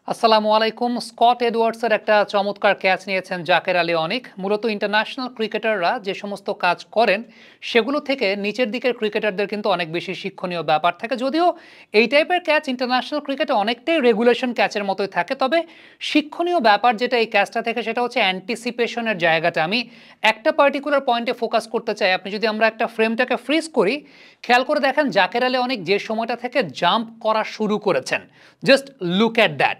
আসসালামু আলাইকুম। স্কট এডওয়ার্ডসের একটা চমৎকার ক্যাচ নিয়েছেন জাকের আলী অনিক। মূলত ইন্টারন্যাশনাল ক্রিকেটাররা যে সমস্ত কাজ করেন সেগুলো থেকে নিচের দিকের ক্রিকেটারদের কিন্তু অনেক বেশি শিক্ষণীয় ব্যাপার থাকে। যদিও এই টাইপের ক্যাচ ইন্টারন্যাশনাল ক্রিকেটে অনেকটাই রেগুলেশন ক্যাচের মতোই থাকে, তবে শিক্ষণীয় ব্যাপার যেটা এই ক্যাচটা থেকে সেটা হচ্ছে অ্যান্টিসিপেশনের জায়গাটা। আমি একটা পার্টিকুলার পয়েন্টে ফোকাস করতে চাই। যদি আমরা একটা ফ্রেমটাকে ফ্রিজ করি, খেয়াল করে দেখেন জাকের আলী অনিক যে সময়টা থেকে জাম্প করা শুরু করেছেন, just look at that.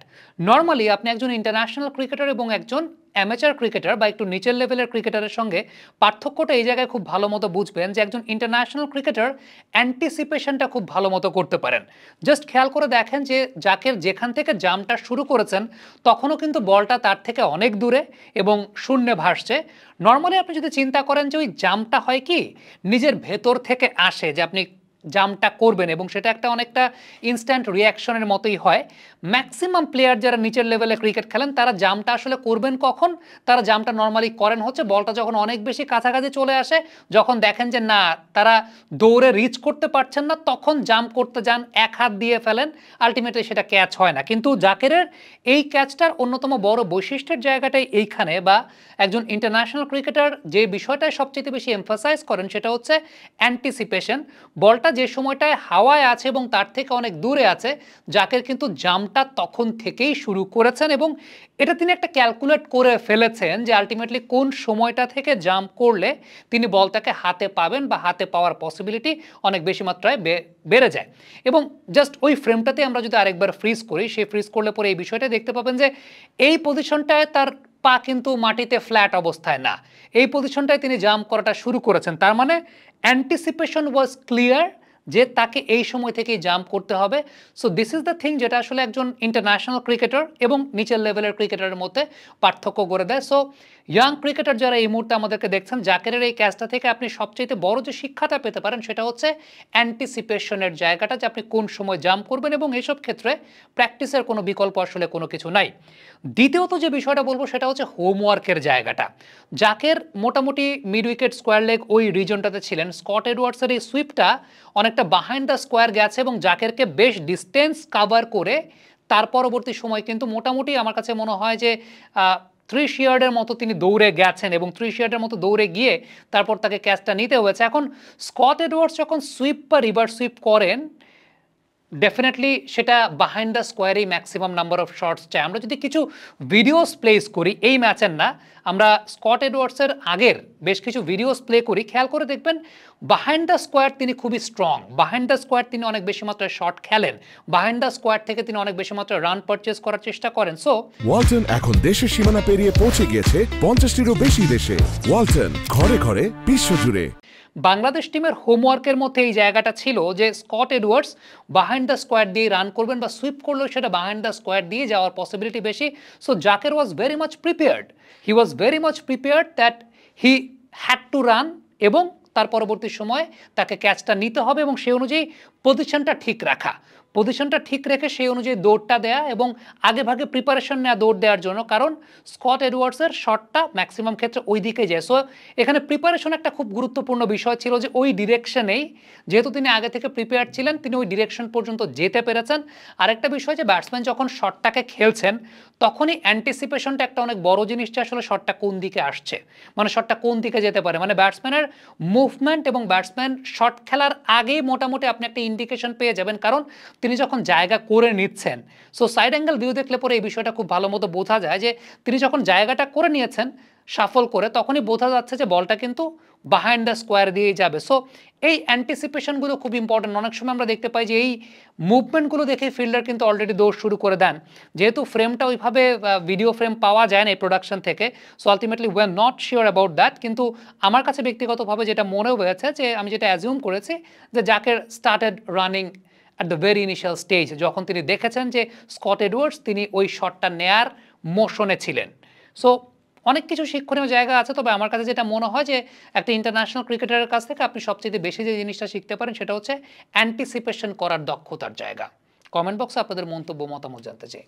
Normally আপনি একজন ইন্টারন্যাশনাল ক্রিকেটার এবং একজন অ্যামেচার ক্রিকেটার বা একটু নিচের লেভেলের ক্রিকেটারের সঙ্গে পার্থক্যটা এই জায়গায় খুব ভালো মতো বুঝবেন যে একজন ইন্টারন্যাশনাল ক্রিকেটার অ্যান্টিসিপেশনটা খুব ভালো মতো করতে পারেন। জাস্ট খেয়াল করে দেখেন যে জাকের যেখান থেকে জাম্পটা শুরু করেছেন তখনও কিন্তু বলটা তার থেকে অনেক দূরে এবং শূন্যে ভাসছে। নর্মালি আপনি যদি চিন্তা করেন যে ওই জাম্পটা হয় কি নিজের ভেতর থেকে আসে, যে আপনি জাম্পটা করবেন এবং সেটা একটা অনেকটা ইনস্ট্যান্ট রিয়াকশনের মতোই হয়। ম্যাক্সিমাম প্লেয়ার যারা নিচের লেভেলে ক্রিকেট খেলেন তারা জাম্পটা আসলে করবেন কখন? তারা জাম্পটা নর্মালি করেন হচ্ছে বলটা যখন অনেক বেশি কাছাকাছি চলে আসে, যখন দেখেন যে না তারা দৌড়ে রিচ করতে পারছেন না, তখন জাম্প করতে যান, এক হাত দিয়ে ফেলেন, আলটিমেটলি সেটা ক্যাচ হয় না। কিন্তু জাকেরের এই ক্যাচটার অন্যতম বড় বৈশিষ্ট্যের জায়গাটাই এইখানে, বা একজন ইন্টারন্যাশনাল ক্রিকেটার যে বিষয়টায় সবচেয়ে বেশি এমফাসাইজ করেন সেটা হচ্ছে অ্যান্টিসিপেশন। বলটা যে সময়টায় হাওয়ায় আছে এবং তার থেকে অনেক দূরে আছে, জাকের কিন্তু জাম্পটা তখন থেকেই শুরু করেছেন এবং এটা তিনি একটা ক্যালকুলেট করে ফেলেছেন যে আলটিমেটলি কোন সময়টা থেকে জাম্প করলে তিনি বলটাকে হাতে পাবেন বা হাতে পাওয়ার পসিবিলিটি অনেক বেশি মাত্রায় বেড়ে যায়। এবং জাস্ট ওই ফ্রেমটাতে আমরা যদি আরেকবার ফ্রিজ করি, সেই ফ্রিজ করলে পরে এই বিষয়টা দেখতে পাবেন যে এই পজিশনটায় তার পা কিন্তু মাটিতে ফ্ল্যাট অবস্থায় না, এই পজিশনটায় তিনি জাম্প করাটা শুরু করেছেন। তার মানে অ্যান্টিসিপেশন ওয়াজ ক্লিয়ার যে তাকে এই সময় থেকেই জাম্প করতে হবে। So this is the thing যেটা আসলে একজন ইন্টারন্যাশনাল ক্রিকেটার এবং নিচের লেভেলের ক্রিকেটারের মধ্যে পার্থক্য করে দেয়। সো ইয়াং ক্রিকেটার যারা এই মুহূর্তে আমাদেরকে দেখছেন, জাকেরের এই ক্যাচটা থেকে আপনি সবচেয়ে বড় যে শিক্ষাটা পেতে পারেন সেটা হচ্ছে অ্যান্টিসিপেশনের জায়গাটা, যে আপনি কোন সময় জাম্প করবেন, এবং এইসব ক্ষেত্রে প্র্যাকটিসের কোনো বিকল্প আসলে কোনো কিছু নাই। দ্বিতীয়ত যে বিষয়টা বলবো সেটা হচ্ছে হোমওয়ার্কের জায়গাটা। জাকের মোটামুটি মিড উইকেট স্কোয়ার লেগ ওই রিজনটাতে ছিলেন। স্কট এডওয়ার্ডসের এই সুইপটা অনেকটা বাহাইন্ড দ্য স্কোয়ার গেছে এবং জাকেরকে বেশ ডিস্টেন্স কাভার করে তার পরবর্তী সময় কিন্তু মোটামুটি আমার কাছে মনে হয় যে 3 ইয়ার্ডের মতো তিনি দৌড়ে গেছেন এবং 3 ইয়ার্ডের মতো দৌড়ে গিয়ে তারপর তাকে ক্যাচটা নিতে হয়েছে। এখন স্কট এডওয়ার্ডস যখন সুইপ বা রিভার্স সুইপ করেন, ডেফিনেটলি সেটা বাহাইন্ড দ্য স্কোয়ারেই ম্যাক্সিমাম নাম্বার অফ শটস চাই। আমরা যদি কিছু ভিডিওস প্লেস করি, এই ম্যাচের না, আমরা স্কট এডওয়ার্ডসের আগের বেশ কিছু ভিডিওস প্লে করি, খেয়াল করে দেখবেন বাহাইন্ড দ্য স্কোয়ার তিনি খুবই স্ট্রং, বাহাইন্ড দ্য স্কোয়ার তিনি অনেক বেশি মাত্রায় শট খেলেন, বাহাইন্ড দ্য স্কোয়ার থেকে তিনি অনেক বেশি মাত্রায় রান পারচেজ করার চেষ্টা করেন। সো ওয়ালটন এখন দেশের সীমানা পেরিয়ে পৌঁছে গিয়েছে 50টিরও বেশি দেশে। ওয়ালটন, ঘরে ঘরে বিশ্বজুড়ে। বাংলাদেশ টিমের হোমওয়ার্কের মধ্যে এই জায়গাটা ছিল যে Scott Edwards behind the square দিয়ে রান করবেন বা সুইপ করলেও সেটা বাহাইন্ড দ্য স্কোয়ার দিয়ে যাওয়ার পসিবিলিটি বেশি। So Zakir was very much prepared, he was very much prepared that he had to run, এবং তার পরবর্তী সময় তাকে ক্যাচটা নিতে হবে এবং সেই অনুযায়ী পজিশনটা ঠিক রাখা, পজিশনটা ঠিক রেখে সেই অনুযায়ী দৌড়টা দেয়া এবং আগে ভাগে প্রিপারেশন নেওয়া দৌড় দেওয়ার জন্য, কারণ স্কট এডওয়ার্ডসের শটটা ম্যাক্সিমাম ক্ষেত্রে ওই দিকে যায়। সো এখানে প্রিপারেশন একটা খুব গুরুত্বপূর্ণ বিষয় ছিল যে ওই ডিরেকশনেই, যেহেতু তিনি আগে থেকে প্রিপেয়ার ছিলেন, তিনি ওই ডিরেকশন পর্যন্ত যেতে পেরেছেন। আরেকটা বিষয় যে ব্যাটসম্যান যখন শটটাকে খেলছেন তখনই অ্যান্টিসিপেশনটা একটা অনেক বড় জিনিস, যে আসলে শটটা কোন দিকে আসছে, মানে শটটা কোন দিকে যেতে পারে, মানে ব্যাটসম্যানের মুভমেন্ট এবং ব্যাটসম্যান শট খেলার আগেই মোটামুটি আপনি একটা ইন্ডিকেশন পেয়ে যাবেন, কারণ তিনি যখন জায়গা করে নিচ্ছেন। সো সাইড অ্যাঙ্গেল ভিউ দেখলে পরে এই বিষয়টা খুব ভালো মতো বোঝা যায় যে তিনি যখন জায়গাটা করে নিয়েছেন শাফল করে, তখনই বোঝা যাচ্ছে যে বলটা কিন্তু বাহাইন্ড দ্য স্কোয়ার দিয়ে যাবে। সো এই অ্যান্টিসিপেশনগুলো খুব ইম্পর্টেন্ট। অনেক সময় আমরা দেখতে পাই যে এই মুভমেন্টগুলো দেখে ফিল্ডার কিন্তু অলরেডি দৌড় শুরু করে দেন, যেহেতু ফ্রেমটা ওইভাবে ভিডিও ফ্রেম পাওয়া যায় না এই প্রোডাকশন থেকে। So ultimately we are not sure about that, কিন্তু আমার কাছে ব্যক্তিগতভাবে যেটা মনে হয়েছে, যে আমি যেটা অ্যাজিউম করেছি, যে Zakir started running at the very initial stage, যখন তিনি দেখেছেন যে স্কট এডওয়ার্ডস তিনি ওই শটটা নেয়ার মোশনে ছিলেন। সো অনেক কিছু শিক্ষণীয় জায়গা আছে, তবে আমার কাছে যেটা মনে হয় যে একটা ইন্টারন্যাশনাল ক্রিকেটারের কাছ থেকে আপনি সবচেয়ে বেশি যে জিনিসটা শিখতে পারেন সেটা হচ্ছে অ্যান্টিসিপেশন করার দক্ষতার জায়গা। কমেন্ট বক্সে আপনাদের মন্তব্য মতামত জানতে চাই।